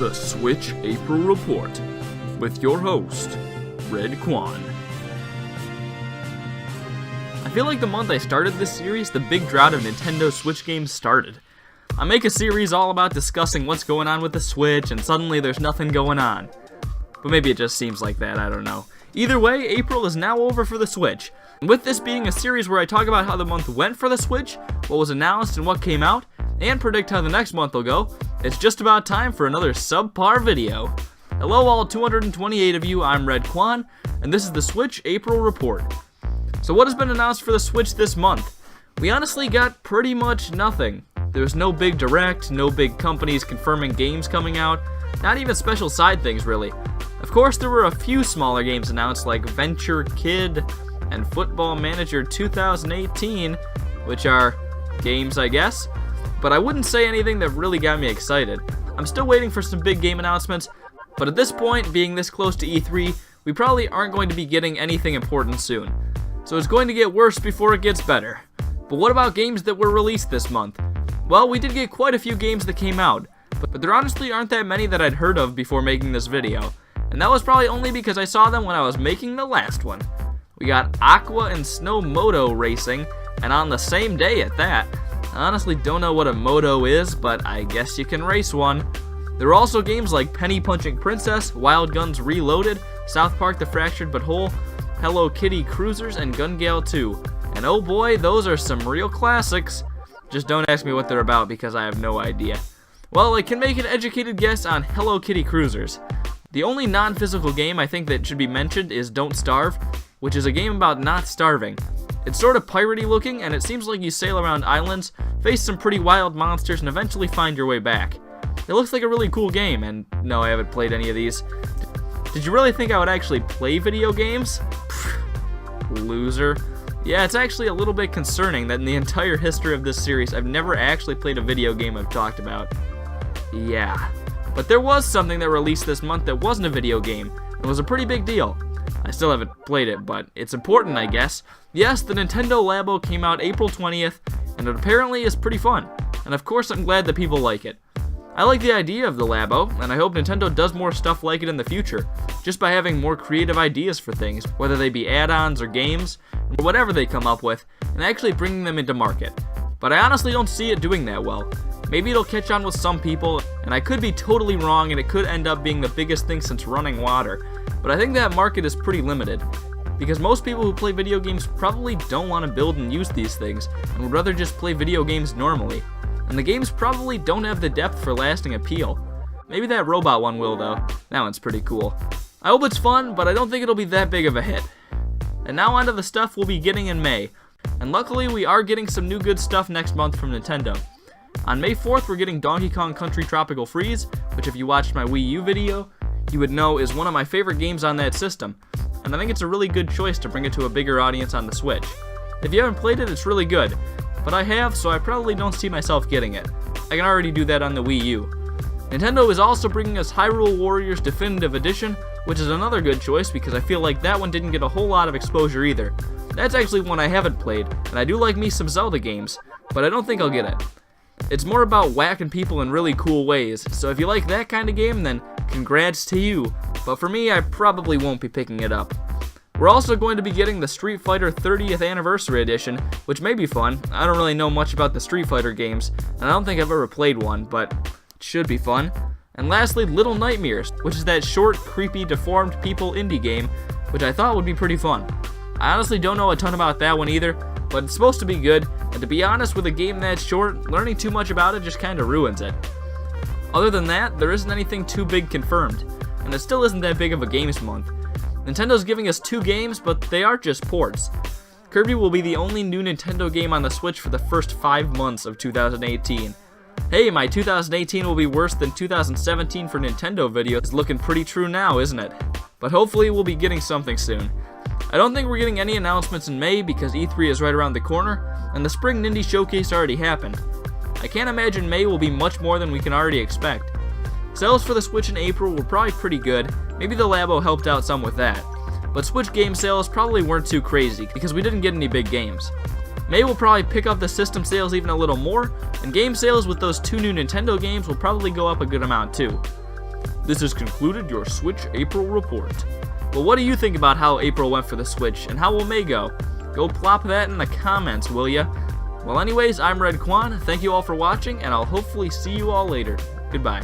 the Switch April Report with your host, Redkwan. I feel like the month I started this series, the big drought of Nintendo Switch games started. I make a series all about discussing what's going on with the Switch, and suddenly there's nothing going on. But maybe it just seems like that, I don't know. Either way, April is now over for the Switch. And with this being a series where I talk about how the month went for the Switch, what was announced and what came out, and predict how the next month will go, it's just about time for another subpar video. Hello all 228 of you, I'm Redkwan, and this is the Switch April Report. So what has been announced for the Switch this month? We honestly got pretty much nothing. There's no big direct, no big companies confirming games coming out, not even special side things really. Of course there were a few smaller games announced like Venture Kid and Football Manager 2018, which are games I guess, but I wouldn't say anything that really got me excited. I'm still waiting for some big game announcements, but at this point, being this close to E3, we probably aren't going to be getting anything important soon. So it's going to get worse before it gets better. But what about games that were released this month? Well, we did get quite a few games that came out, but there honestly aren't that many that I'd heard of before making this video. And that was probably only because I saw them when I was making the last one. We got Aqua and Snow Moto Racing, and on the same day at that. I honestly don't know what a moto is, but I guess you can race one. There were also games like Penny Punching Princess, Wild Guns Reloaded, South Park The Fractured But Whole, Hello Kitty Cruisers, and Gun Gale 2. And oh boy, those are some real classics. Just don't ask me what they're about because I have no idea. Well, I can make an educated guess on Hello Kitty Cruisers. The only non-physical game I think that should be mentioned is Don't Starve, which is a game about not starving. It's sort of piratey looking, and it seems like you sail around islands, face some pretty wild monsters, and eventually find your way back. It looks like a really cool game, and no, I haven't played any of these. Did you really think I would actually play video games? Loser. Yeah, it's actually a little bit concerning that in the entire history of this series, I've never actually played a video game I've talked about. Yeah. But there was something that released this month that wasn't a video game, and was a pretty big deal. I still haven't played it, but it's important, I guess. Yes, the Nintendo Labo came out April 20th, and it apparently is pretty fun. And of course, I'm glad that people like it. I like the idea of the Labo, and I hope Nintendo does more stuff like it in the future, just by having more creative ideas for things, whether they be add-ons or games, or whatever they come up with, and actually bringing them into market. But I honestly don't see it doing that well. Maybe it'll catch on with some people, and I could be totally wrong and it could end up being the biggest thing since running water. But I think that market is pretty limited, because most people who play video games probably don't want to build and use these things, and would rather just play video games normally. And the games probably don't have the depth for lasting appeal. Maybe that robot one will though. That one's pretty cool. I hope it's fun, but I don't think it'll be that big of a hit. And now onto the stuff we'll be getting in May. And luckily we are getting some new good stuff next month from Nintendo. On May 4th we're getting Donkey Kong Country Tropical Freeze, which if you watched my Wii U video, you would know is one of my favorite games on that system. And I think it's a really good choice to bring it to a bigger audience on the Switch. If you haven't played it, it's really good. But I have, so I probably don't see myself getting it. I can already do that on the Wii U. Nintendo is also bringing us Hyrule Warriors Definitive Edition, which is another good choice because I feel like that one didn't get a whole lot of exposure either. That's actually one I haven't played, and I do like me some Zelda games, but I don't think I'll get it. It's more about whacking people in really cool ways, so if you like that kind of game, then congrats to you. But for me, I probably won't be picking it up. We're also going to be getting the Street Fighter 30th Anniversary Edition, which may be fun. I don't really know much about the Street Fighter games, and I don't think I've ever played one, but it should be fun. And lastly, Little Nightmares, which is that short, creepy, deformed people indie game, which I thought would be pretty fun. I honestly don't know a ton about that one either, but it's supposed to be good, and to be honest, with a game that short, learning too much about it just kinda ruins it. Other than that, there isn't anything too big confirmed, and it still isn't that big of a games month. Nintendo's giving us 2 games, but they are just ports. Kirby will be the only new Nintendo game on the Switch for the first 5 months of 2018. Hey, my 2018 will be worse than 2017 for Nintendo video is looking pretty true now, isn't it? But hopefully we'll be getting something soon. I don't think we're getting any announcements in May because E3 is right around the corner, and the Spring Nindy Showcase already happened. I can't imagine May will be much more than we can already expect. Sales for the Switch in April were probably pretty good, maybe the Labo helped out some with that. But Switch game sales probably weren't too crazy because we didn't get any big games. May will probably pick up the system sales even a little more, and game sales with those 2 new Nintendo games will probably go up a good amount too. This has concluded your Switch April report. Well, what do you think about how April went for the Switch, and how will May go? Go plop that in the comments, will ya? Well anyways, I'm Redkwan, thank you all for watching, and I'll hopefully see you all later. Goodbye.